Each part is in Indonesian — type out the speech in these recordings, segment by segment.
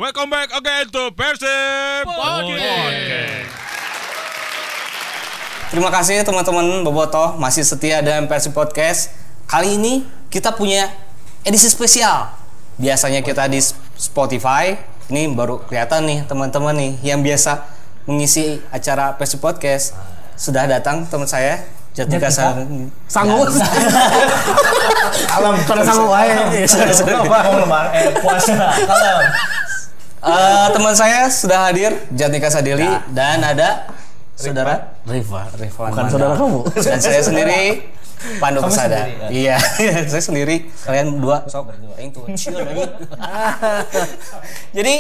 Welcome back again to Persib Podcast. Terima kasih teman-teman Bobotoh masih setia dengan Persib Podcast. Kali ini kita punya edisi spesial. Biasanya kita di Spotify, ini baru kelihatan nih teman-teman nih yang biasa mengisi acara Persib Podcast. Sudah datang teman saya Jatika Sangus. Alam pada sanggup aja. Puasa. Alam. Teman saya sudah hadir Jatika Sadili dan ada saudara Riva. Bukan saudara kamu. Dan saya sendiri Pandu Pesada. Iya, saya sendiri. Kalian berdua sok aing tuh chill lagi. Jadi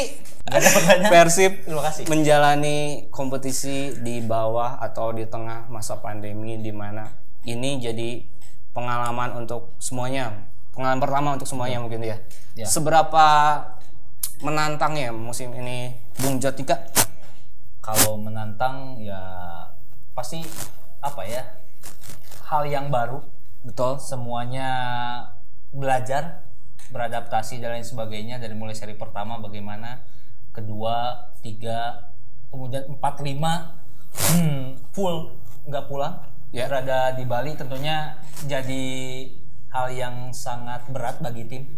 Persib menjalani kompetisi di bawah atau di tengah masa pandemi di mana ini jadi pengalaman untuk semuanya. Pengalaman pertama untuk semuanya mungkin ya. Seberapa menantang ya musim ini Bung Jatika? Kalau menantang ya pasti apa ya, hal yang baru, Betul. semuanya belajar, beradaptasi dan lain sebagainya, dari mulai seri pertama bagaimana, kedua, 3, kemudian 4, 5 full nggak pulang, berada di Bali tentunya jadi hal yang sangat berat bagi tim.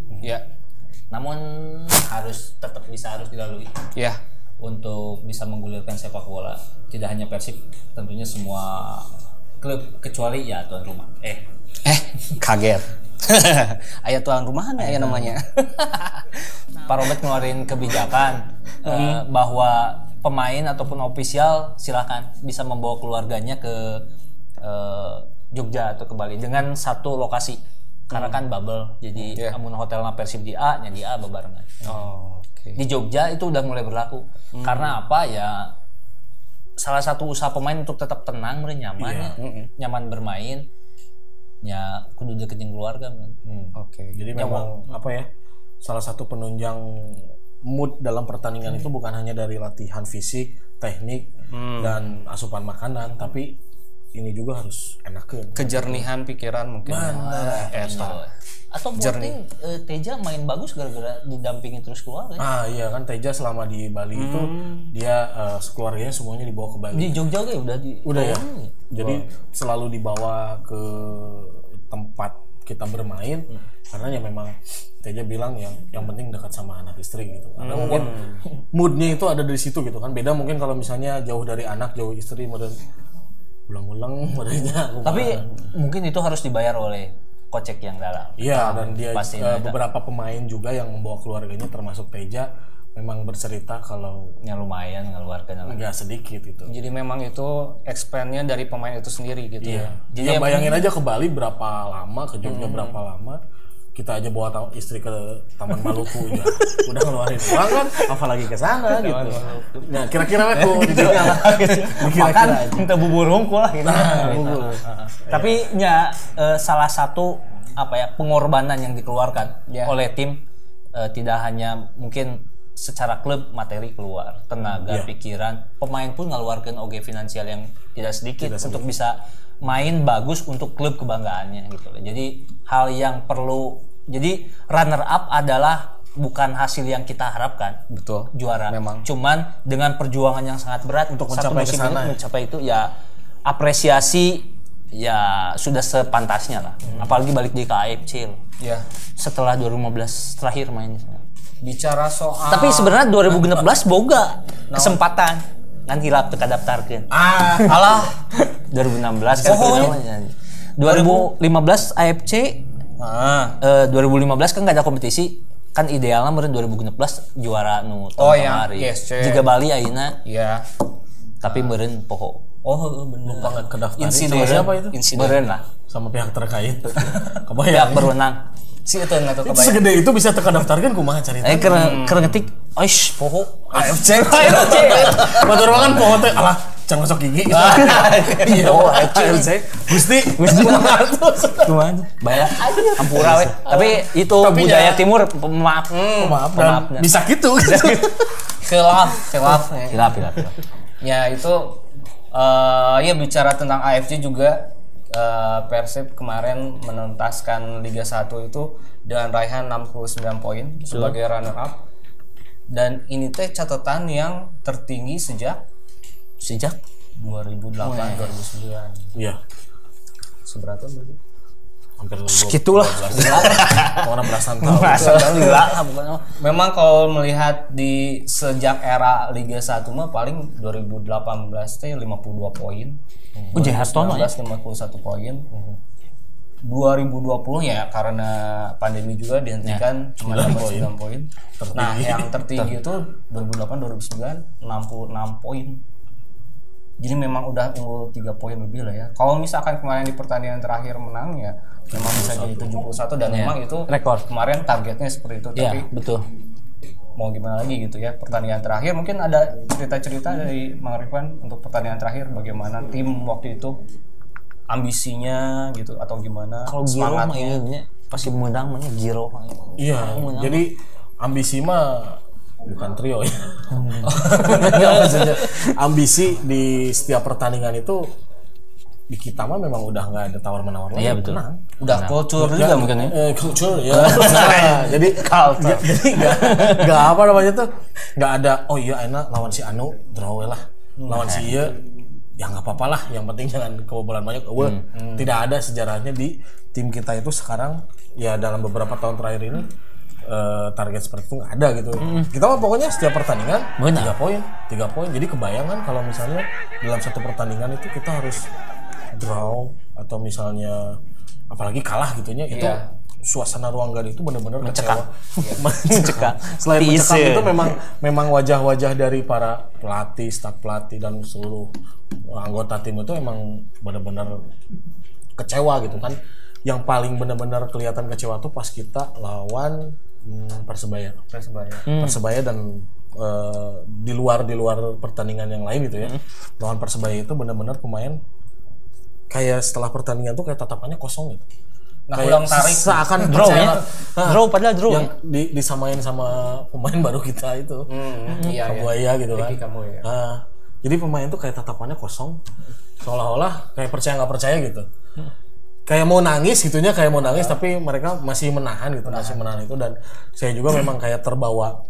Namun harus dilalui. Untuk bisa menggulirkan sepak bola, tidak hanya Persib, tentunya semua klub kecuali ya tuan rumah. Kaget. Ayat tuan rumahan ya namanya. Pak Robert ngeluarin kebijakan bahwa pemain ataupun ofisial silakan bisa membawa keluarganya ke Jogja atau ke Bali dengan satu lokasi. Karena kan bubble, jadi amun hotelnya Persib di A, nya di A bebarengan. Di Jogja itu udah mulai berlaku. Karena apa ya? Salah satu usaha pemain untuk tetap tenang, nyaman, nyaman bermain, ya kudu deketin keluarga. Jadi memang apa ya? Salah satu penunjang mood dalam pertandingan itu bukan hanya dari latihan fisik, teknik, dan asupan makanan, tapi ini juga harus enakeun. Kejernihan pikiran mungkin. Atau buatin Teja main bagus gara-gara didampingi terus keluarga. Iya kan, Teja selama di Bali itu dia keluarganya semuanya dibawa ke Bali. Di Jogja udah ya. Jadi selalu dibawa ke tempat kita bermain karena ya memang Teja bilang yang penting dekat sama anak istri gitu. Karena mungkin moodnya itu ada dari situ gitu kan. Beda mungkin kalau misalnya jauh dari anak, jauh istri, modern ulang-ulang modelnya. Tapi mungkin itu harus dibayar oleh kocek yang dalam. Iya, dan dia beberapa pemain juga yang membawa keluarganya termasuk Teja memang bercerita kalau yang lumayan ngeluarkan nggak sedikit gitu. Jadi memang itu expand-nya dari pemain itu sendiri gitu. Jadi bayangin aja ke Bali berapa lama, ke Jogja berapa lama. Kita aja bawa istri ke Taman Maluku udah ngeluarin uang kan, apalagi ke sana gitu. Nah, kira-kira aku makan minta bubur hungkul lah gitu. Tapi salah satu apa ya, pengorbanan yang dikeluarkan oleh tim, tidak hanya mungkin secara klub materi keluar, tenaga, pikiran, pemain pun ngeluarkan oge finansial yang tidak sedikit untuk bisa main bagus untuk klub kebanggaannya gitu. Jadi hal yang perlu, jadi runner up adalah bukan hasil yang kita harapkan. Betul. Juara. Memang. Cuman dengan perjuangan yang sangat berat untuk mencapai ke sana. Mencapai itu ya apresiasi ya sudah sepantasnya lah. Apalagi balik di AFC loh. Setelah 2015 terakhir main. Bicara soal tapi sebenarnya 2016 boga kesempatan kan hilap teka daftarkeun. Alah 2016 kan namanya. 2015 AFC 2015 kan nggak ada kompetisi, kan idealnya meureun 2016 juara nu tahun kemarin. Jika Bali ayeuna. Tapi meureun poho. Bener. Lupa ke daftar. Insiden siapa itu? Meureun lah Sama pihak terkait. Pihak berwenang. Si itu enggak tahu kebayang. Segede itu bisa teka daftarkan kumaha carita. Keur ngetik poho AFC. Batur kan poho teh alah can masuk gigi. Iya, AFC. Gusti. Kumaha? Bayar ampura we. Tapi itu budaya timur, maaf. Bisa gitu. Khilaf. Ya itu ya bicara tentang AFC juga, Persib kemarin menuntaskan Liga 1 itu dengan raihan 69 poin sebagai runner up. Dan ini teh catatan yang tertinggi sejak 2008 2009. Iya. Seberapa berarti? Hampir Segitulah. Orang belasan tahun. Memang kalau melihat di sejak era Liga 1 mah paling 2018 teh 52 poin. Jahat tono ya. 51 poin. 2020 ya karena pandemi juga dihentikan cuma 9 poin. Nah, yang tertinggi itu 2008 2009 66 poin. Jadi memang udah unggul 3 poin lebih lah ya. Kalau misalkan kemarin di pertandingan terakhir menang ya memang bisa jadi 71 dan memang itu rekor. Kemarin targetnya seperti itu tapi betul. Mau gimana lagi gitu ya. Pertandingan terakhir mungkin ada cerita-cerita dari Mang Rifan untuk pertandingan terakhir bagaimana tim waktu itu ambisinya gitu atau gimana Kalau Giro mah semangatnya. ini pasti menang mah Giro. Iya. Jadi ambisi mah bukan trio ya. Maksudnya ambisi di setiap pertandingan itu di kita mah memang udah nggak ada tawar menawar lagi. Iya betul. Menang. Udah kultur juga mungkin ya. Kultur ya. Nah, jadi nggak apa namanya tuh nggak ada. Oh iya, enak lawan si Anu draw lah. Lawan si Iya ya nggak apa-apa lah. Yang penting jangan kebobolan banyak. Tidak ada sejarahnya di tim kita itu sekarang ya dalam beberapa tahun terakhir ini. Target seperti itu nggak ada gitu. Kita mah pokoknya setiap pertandingan 3 poin. Jadi kebayangan kalau misalnya dalam satu pertandingan itu kita harus draw atau misalnya apalagi kalah gitunya itu suasana ruang ganti itu benar-benar kecewa. Mencekam. Selain mencekam itu memang wajah-wajah dari para pelatih, staf pelatih dan seluruh anggota tim itu emang benar-benar kecewa gitu kan. Yang paling benar-benar kelihatan kecewa tuh pas kita lawan Persebaya dan di luar pertandingan yang lain gitu ya. Lawan Persebaya itu benar-benar pemain kayak setelah pertandingan tuh kayak tatapannya kosong gitu. Nah, kayak ulang tarik seakan draw percaya. ya. Draw padahal draw. Yang disamain sama pemain baru kita itu. Kabuaya gitu kan. Nah, jadi pemain tuh kayak tatapannya kosong. Seolah-olah kayak percaya nggak percaya gitu. Kayak mau nangis gitunya, kayak mau nangis tapi mereka masih menahan gitu, masih menahan itu. Dan saya juga memang kayak terbawa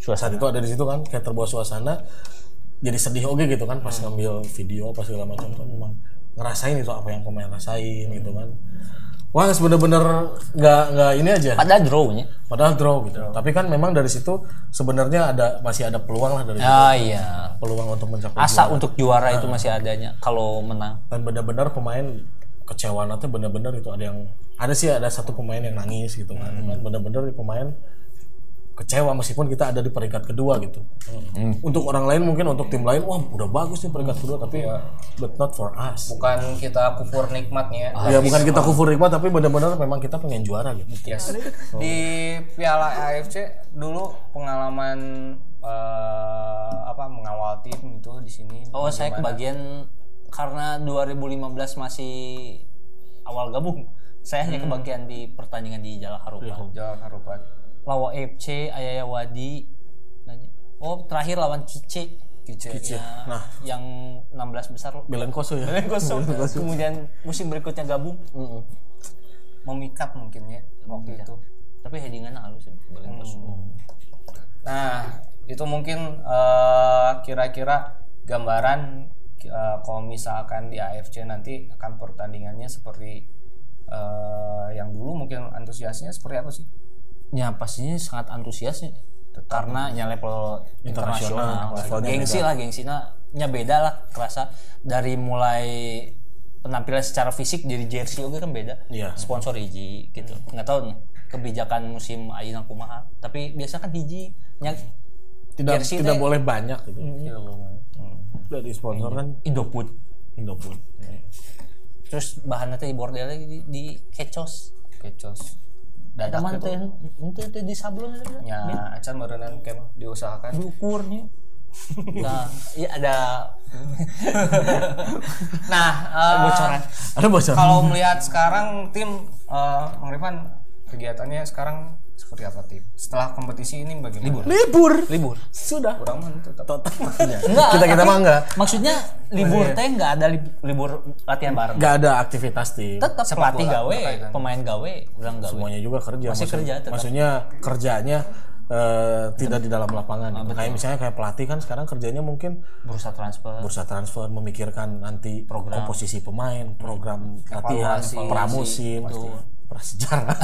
suasana itu ada di situ kan, kayak terbawa suasana jadi sedih oke gitu kan pas ngambil video pas segala macam tuh memang ngerasain itu apa yang pemain rasain gitu kan. Wah, bener-bener nggak ini aja. Padahal drawnya. Padahal draw gitu. Tapi kan memang dari situ sebenarnya masih ada peluang lah dari situ. Iya. Peluang untuk mencapai Asa juara. untuk juara itu masih adanya kalau menang. Dan benar-benar pemain kecewa nanti benar-benar itu ada satu pemain yang nangis gitu kan. Benar-benar pemain kecewa meskipun kita ada di peringkat kedua gitu. Untuk orang lain mungkin untuk tim lain wah udah bagus nih peringkat kedua tapi but not for us. Bukan kita kufur nikmatnya. Ya bukan kita kufur nikmat tapi benar-benar memang kita pengen juara gitu. Yes. Di Piala AFC dulu pengalaman mengawal tim itu di sini. Oh, saya kebagian karena 2015 masih awal gabung. Saya hanya kebagian di pertandingan di Jalak Harupat. Jalak Harupat. Lawan FC Ayaya Wadi. Oh, terakhir lawan Kice. Ya, nah, yang 16 besar Belen Koso ya. Kemudian musim berikutnya gabung. Memikat mungkin ya waktu itu. Tapi headingannya halus ya Belen Koso. Nah, itu mungkin kira-kira gambaran kalau misalkan di AFC nanti akan pertandingannya seperti yang dulu mungkin antusiasnya seperti apa sih? Ya pastinya sangat antusias ya. Karena ya level internasional, gengsinya beda lah kerasa dari mulai penampilan secara fisik dari jersey oke kan beda. Sponsor hiji gitu. Nggak tahu nih kebijakan musim ayeuna kumaha. Tapi biasa kan hiji tidak boleh banyak gitu. Dari sponsor kan Indofood. Terus bahannya teh bordel di kecos. Dadak teh itu di sablon nya acan meureunna ke diusahakan diukurnya. Nah, iya ada. Nah, bocoran. Ada bocoran. Kalau melihat sekarang tim Mang Rifan kegiatannya sekarang seperti apa tim? Setelah kompetisi ini bagaimana? Libur. Sudah. Kurang mah tetap. Enggak. Kita mah enggak. Maksudnya libur teh enggak ada libur latihan bareng. Enggak ada aktivitas tim. Tetap pelatih gawe, pemain gawe, orang gawe. Semuanya juga kerja. Masih kerja tetap. Maksudnya kerjanya tidak di dalam lapangan. Gitu. Kayak misalnya kayak pelatih kan sekarang kerjanya mungkin bursa transfer, memikirkan nanti program komposisi pemain, program latihan, pramusim, prasejarah.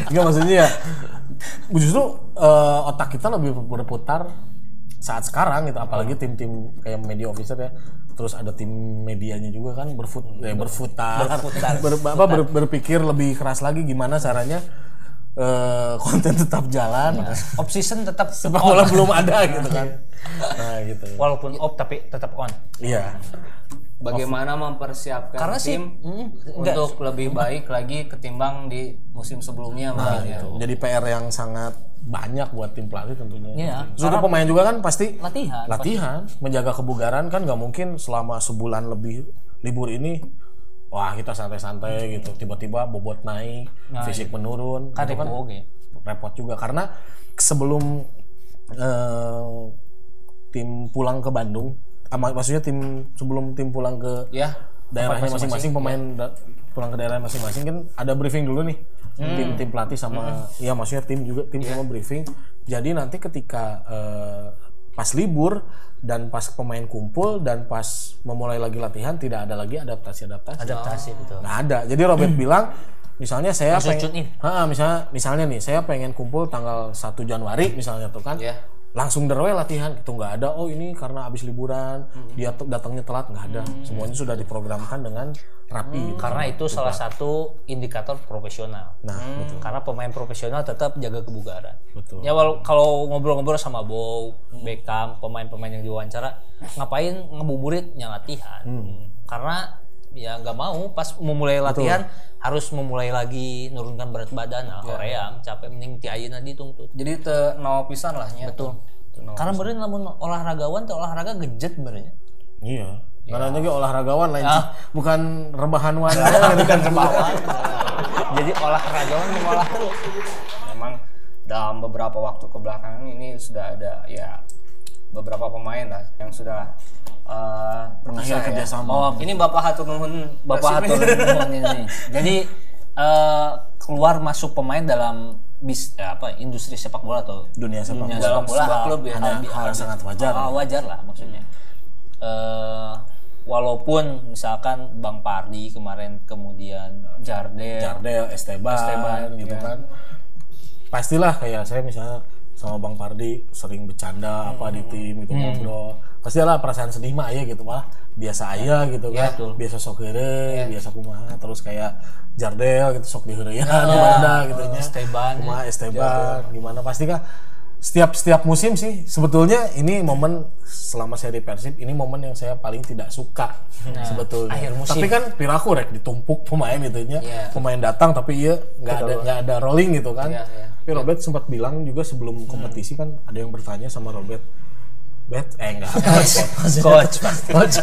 Enggak, maksudnya ya justru otak kita lebih berputar saat sekarang gitu, apalagi tim-tim kayak media officer ya, terus ada tim medianya juga kan berpikir lebih keras lagi gimana caranya konten tetap jalan, off season tetap sepak bola belum ada gitu kan. Nah gitu. Walaupun off tapi tetap on. Iya. Bagaimana mempersiapkan karena tim untuk lebih baik lagi ketimbang di musim sebelumnya mungkin ya. Jadi PR yang sangat banyak buat tim pelatih tentunya. Iya. Seluruh pemain juga kan pasti latihan, menjaga kebugaran kan nggak mungkin selama sebulan lebih libur ini wah kita santai-santai gitu, tiba-tiba bobot naik, fisik menurun, kan gitu repot juga karena sebelum tim pulang ke Bandung, maksudnya sebelum tim pulang ke daerahnya masing-masing, pemain pulang ke daerah masing-masing kan ada briefing dulu nih. Tim pelatih sama ya maksudnya tim sama briefing. Jadi nanti ketika pas libur dan pas pemain kumpul dan pas memulai lagi latihan tidak ada lagi adaptasi betul. Nggak ada. Jadi Robert bilang misalnya saya misalnya nih saya pengen kumpul tanggal 1 Januari misalnya tuh kan. Langsung derwe latihan itu nggak ada. Oh ini karena habis liburan dia datangnya telat, nggak ada. Semuanya sudah diprogramkan dengan rapi. Karena itu salah satu indikator profesional. Nah, betul. Karena pemain profesional tetap jaga kebugaran. Betul. Ya kalau ngobrol-ngobrol sama Bow, Beckham, pemain-pemain yang diwawancara, ngapain ngebuburitnya latihan? Karena ya nggak mau pas memulai latihan harus memulai lagi nurunkan berat badan, Korea capek mending ti ayeuna ditungtut. Jadi nol pisan lah nya. Betul. Karena beureun lamun olahragawan teh olahraga gejet beureun. Iya. Karena juga olahragawan lain bukan rebahan wan bukan rebahan. Jadi olahragawan mengolah terus. Memang dalam beberapa waktu kebelakangan ini sudah ada ya beberapa pemain lah yang sudah mengakhiri kerjasama. Oh, ini Bapak hatur nuhun ini. Jadi keluar masuk pemain dalam industri sepak bola atau dunia sepak bola dalam sebuah klub ya hal sangat wajar. Wajar lah maksudnya. Walaupun misalkan Bang Pardi kemarin, kemudian Jardel, Esteban gitu kan. Pastilah kayak saya misalnya sama Bang Pardi sering bercanda di tim gitu ngobrol. Pastilah perasaan sedih mah aya gitu, malah biasa aya gitu kan. Biasa sok heureuy, biasa kumaha, terus kayak Jardel gitu sok diheureuyan gimana gitu nya. Esteban gimana, pasti kan setiap musim sih sebetulnya ini momen selama saya di Persib ini momen yang saya paling tidak suka sebetulnya. Akhir musim. Tapi kan piraku rek ditumpuk pemain gitu nya. Pemain datang tapi nggak ada rolling gitu kan. Tapi Robert sempat bilang juga sebelum kompetisi kan ada yang bertanya sama Robert, Coach,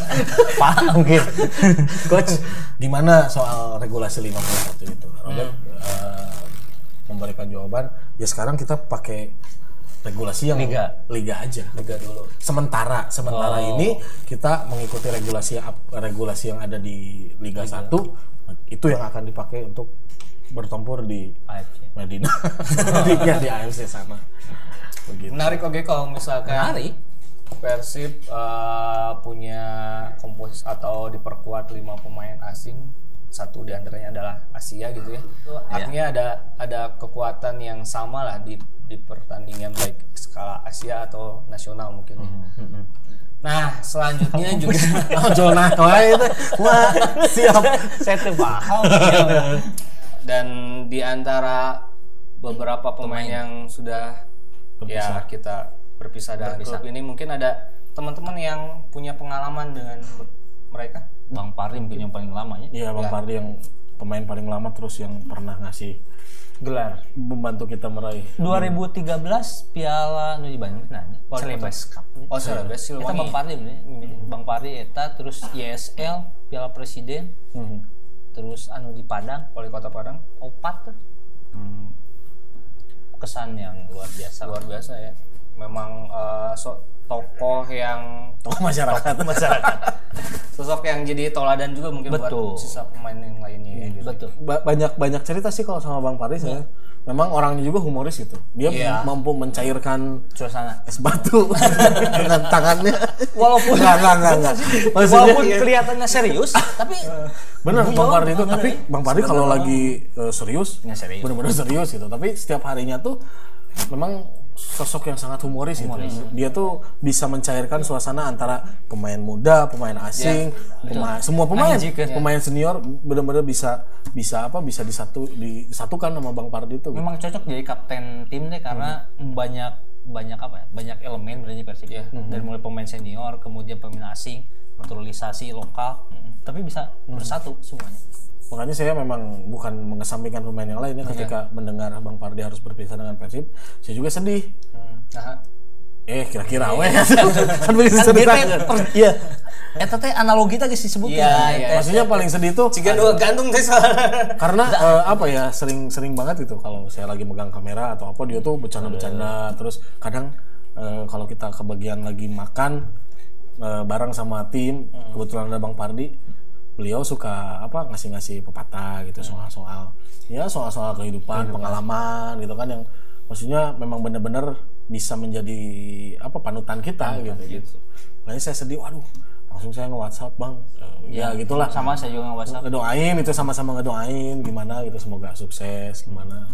paham gitu. Coach, gimana soal regulasi 51 itu? Robert memberikan jawaban, ya sekarang kita pakai regulasi yang liga aja. Liga dulu. Sementara ini kita mengikuti regulasi yang ada di Liga 1, itu yang akan dipakai untuk bertempur di Medina. di AFC sana. Begitu. Menarik kalau misalkan Persib punya komposisi atau diperkuat 5 pemain asing, 1 diantaranya adalah Asia gitu ya. Artinya ada kekuatan yang sama lah di pertandingan baik skala Asia atau nasional mungkin. Nah selanjutnya juga zona itu wah siap saya paham. Dan di antara beberapa pemain yang sudah berpisah. Kita berpisah dari klub ini, mungkin ada teman-teman yang punya pengalaman dengan mereka. Bang Pardi mungkin yang paling lama ya. Iya, Bang Pardi yang pemain paling lama terus yang pernah ngasih gelar, membantu kita meraih 2013 Piala nu di Bandung Celebes Cup. Oh, Celebes Silwangi. Eta Bang Pardi Bang Pardi eta terus YSL Piala Presiden. Terus anu di Padang, Wali Kota Padang, Opat tuh. Kesan yang luar biasa ya. Memang tokoh yang masyarakat. sosok yang jadi toladan juga mungkin Betul. buat sisa pemain yang lainnya ya, gitu. Betul. Banyak cerita sih kalau sama Bang Paris ya. Memang orangnya juga humoris gitu. Dia mampu mencairkan Suasana. es batu dengan tangannya. Walaupun Enggak. walaupun kelihatannya serius, tapi bener Bang Pardi itu, tapi Bang Pardi kalau lagi serius, Nggak serius. bener-bener serius gitu. Tapi setiap harinya tuh memang sosok yang sangat humoris. Gitu. Dia tuh bisa mencairkan suasana antara pemain muda, pemain asing, semua pemain, pemain senior bener-bener bisa disatukan sama Bang Pardi itu. memang cocok jadi kapten tim deh karena banyak elemen berarti Persib dari mulai pemain senior kemudian pemain asing naturalisasi lokal tapi bisa bersatu semuanya. Makanya saya memang bukan mengesampingkan pemain yang lain ya ketika mendengar Bang Pardi harus berpisah dengan Persib, saya juga sedih. Kira-kira weh kan begitu cerita. Iya. Eta teh analogi teh geus disebutkeun. Iya. Maksudnya paling sedih tuh Jika dua gantung teh karena sering banget itu kalau saya lagi megang kamera atau apa dia tuh bercanda-bercanda terus kadang kalau kita kebagian lagi makan bareng sama tim kebetulan ada Bang Pardi, beliau suka ngasih pepatah gitu soal kehidupan, pengalaman gitu kan yang maksudnya memang benar-benar bisa menjadi panutan kita gitu. Makanya saya sedih, waduh, langsung saya nge-WhatsApp Bang, ya gitulah. Sama saya juga nge-WhatsApp. Ngedoain itu sama-sama ngedoain gimana gitu semoga sukses gimana.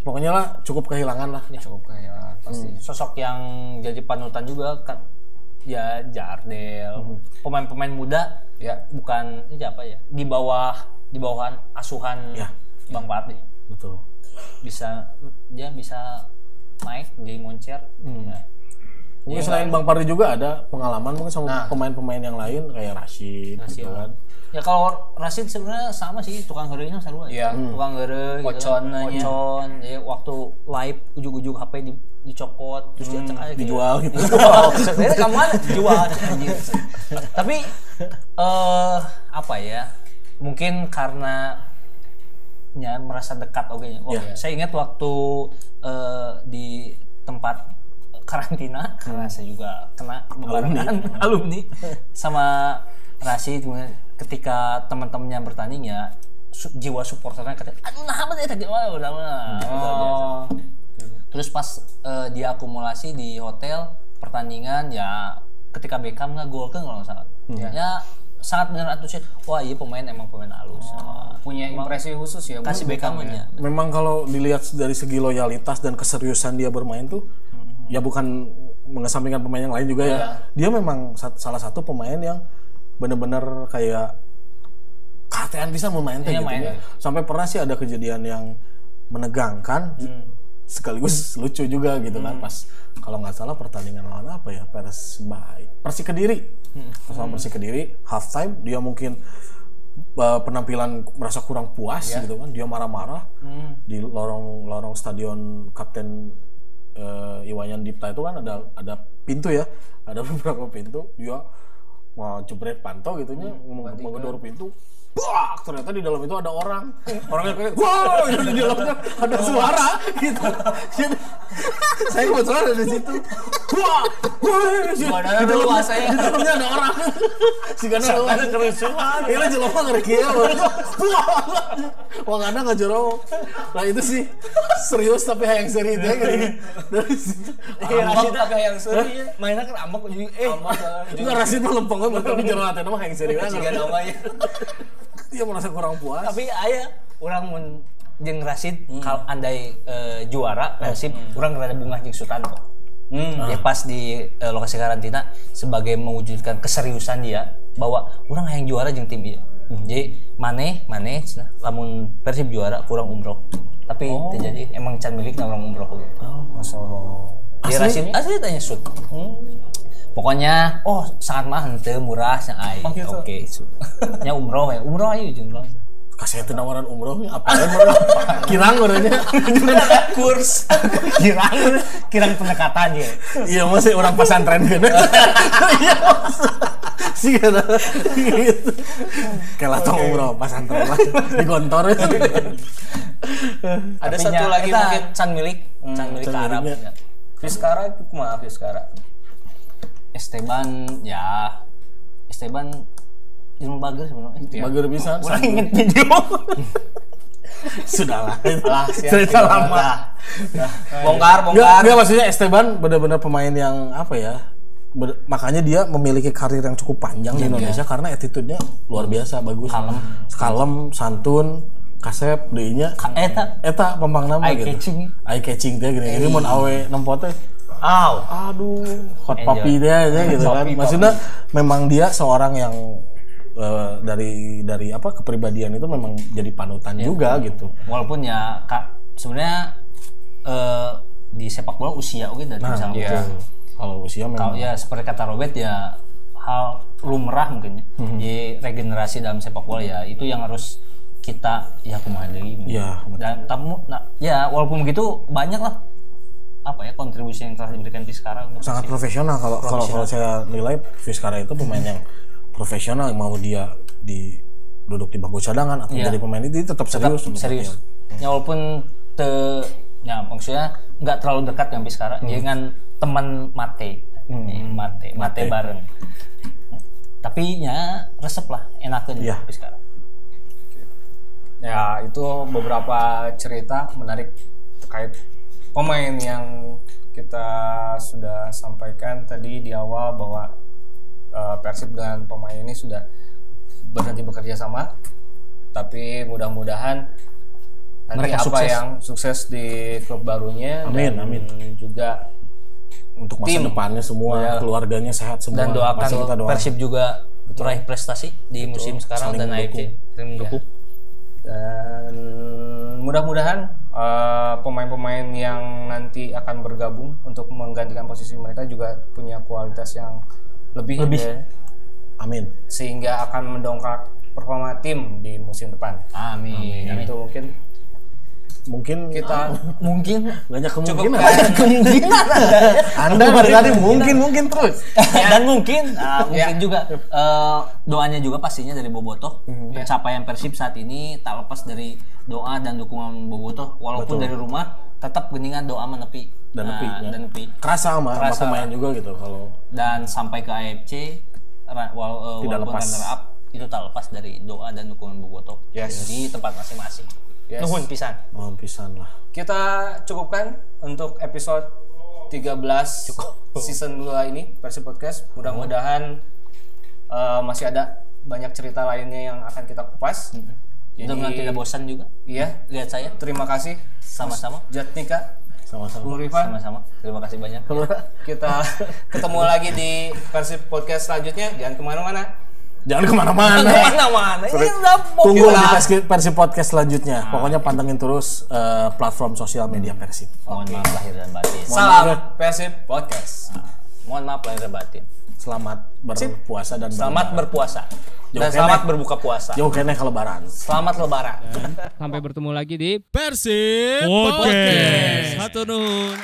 Pokoknya lah cukup kehilangan lah. cukup kayak pasti. Sosok yang jadi panutan juga kan ya Jardel, pemain-pemain muda bukan di bawah asuhan Bang Pardi. Betul. Bisa naik jadi moncer. Mungkin selain Bang Pardi juga ada pengalaman mungkin sama pemain-pemain yang lain kayak Rashid gitu kan. Ya kalau Rashid sebenarnya sama sih tukang heureunya sarua. Tukang heureuh Ocon. Ya waktu live ujug-ujug HP dicopot terus diacak aja Dijual gitu. Sebenarnya kamu mana dijual anjir. Tapi mungkin karena merasa dekat saya ingat waktu di tempat karantina karena saya juga kena bebarengan alumni sama Rashid ketika teman-temannya bertanding ya jiwa supporternya katanya aduh nah apa tadi terus pas dia akumulasi di hotel pertandingan ya ketika Beckham ngagolkeun kalau nggak salah ya sangat benar antusias. Wah iya emang pemain halus. Punya impresi khusus ya. Kasih Beckham-nya. Memang kalau dilihat dari segi loyalitas dan keseriusan dia bermain tuh, ya bukan mengesampingkan pemain yang lain juga ya. Dia memang salah satu pemain yang benar-benar kayak katean bisa memain gitu ya. Sampai pernah sih ada kejadian yang menegangkan, sekaligus lucu juga gitu kan pas kalau nggak salah pertandingan lawan apa ya Persik Kediri. Sama Persik Kediri halftime dia mungkin penampilan merasa kurang puas gitu kan, dia marah-marah di lorong stadion Kapten Iwayan Dipta itu kan ada pintu ya, ada beberapa pintu, dia mau jebret pantau gitunya menggedor pintu. Wah, ternyata di dalam itu ada orangnya kayak wah, di dalamnya ada suara gitu. Jadi, saya kebetulan ada di situ. Wah, di dalamnya ada orang. Sigana ada kerusuhan. Ini jelema ngeri kieu. Wah, ada ngajero. Nah, itu sih serius tapi hayang seri teh gitu. Dari situ. Rashid tapi hayang seri. Mainnya kan ambek jadi Enggak Rashid mah lempeng betul di jero hati mah hayang seri kan. Jika namanya. Dia merasa kurang puas. Tapi aya urang jeung Rashid kalau andai juara Persib urang rada bungah jeung Sutanto. Dia pas di lokasi karantina sebagai mewujudkan keseriusan dia bahwa urang hayang juara jeung tim ieu. Jadi maneh lamun Persib juara kurang umroh. Tapi terjadi emang can milikna urang umroh gitu. Masyaallah. Dia Rashid asli tanya Sud. Pokoknya sangat mahal teu murah nya ai. Oke. Nya umroh aja jeung umroh. Kasih itu nawaran umroh apaan kirang urangnya kurs kirang pendekatan ya. Iya masih orang pesantren kan. Iya sih kan gitu. Kayak tong umroh pesantren lah di gontor. Ada satu lagi mungkin can milik Arab. Fiskara kumaha Fiskara? Esteban ilmu bager sebenarnya. Bager bisa. Udah inget video. Sudahlah. Cerita lama. Bongkar. Enggak, maksudnya Esteban benar-benar pemain yang apa ya? Makanya dia memiliki karir yang cukup panjang di Indonesia karena attitude-nya luar biasa, bagus. Kalem, santun, kasep deunya. Eta pembang nama gitu. Eye catching teh gini mun awe nempot teh. Aduh, hot puppy dia aja gitu kan. Maksudnya memang dia seorang yang dari apa kepribadian itu memang jadi panutan juga gitu. Walaupun ya sebenarnya di sepak bola usia oke dan misalnya kalau usia memang kalau ya seperti kata Robert ya hal lumrah mungkin di regenerasi dalam sepak bola ya itu yang harus kita kumaha deui. Ya, dan walaupun begitu banyak lah apa ya kontribusi yang telah diberikan Vizcara untuk sangat profesional. Kalau saya nilai Vizcara itu pemain yang profesional, mau dia duduk di bangku cadangan atau jadi pemain itu tetap serius. Ya walaupun maksudnya nggak terlalu dekat dengan Vizcara, dengan teman mate bareng. Tapi resep lah, enakeun Vizcara. Ya, itu beberapa cerita menarik terkait pemain yang kita sudah sampaikan tadi di awal bahwa Persib dengan pemain ini sudah berhenti bekerja sama, tapi mudah-mudahan nanti mereka apa sukses. Yang sukses di klub barunya. Amin. Juga untuk masa depannya semua keluarganya sehat semua. Dan doakan Persib juga meraih prestasi di musim sekarang dan AFC saling mendukung. Dan mudah-mudahan pemain-pemain yang nanti akan bergabung untuk menggantikan posisi mereka juga punya kualitas yang lebih. Ya. Amin. Sehingga akan mendongkrak performa tim di musim depan. Amin. Itu mungkin kita banyak kemungkinan. Anda dari tadi mungkin terus. Dan mungkin juga doanya juga pastinya dari Bobotoh. Pencapaian Persib saat ini tak lepas dari doa dan dukungan Bobotoh. Walaupun dari rumah tetap geningan doa menepi dan nepi. Kerasa sama pemain juga gitu kalau. Dan sampai ke AFC walaupun runner up itu tak lepas dari doa dan dukungan Bobotoh di tempat masing-masing. Nuhun pisan lah. Kita cukupkan untuk episode 13 season 2 ini Persib Podcast. Mudah-mudahan masih ada banyak cerita lainnya yang akan kita kupas. Mudah-mudahan tidak bosan juga. Iya, lihat saya. Terima kasih. Sama-sama. Jatnika. Sama-sama. Bung Rifan. Sama-sama. Terima kasih banyak. Kita ketemu lagi di Persib Podcast selanjutnya. Jangan kemana-mana. Tunggu di Persib Podcast selanjutnya. Pokoknya pantengin terus platform sosial media Persib. Mohon maaf lahir dan batin. Salam Persib Podcast. Mohon maaf lahir dan batin. Selamat berpuasa dan selamat berpuasa. Dan selamat berbuka puasa. Jauh kene ke lebaran. Selamat lebaran. Sampai bertemu lagi di Persib Podcast. Hatur nuhun.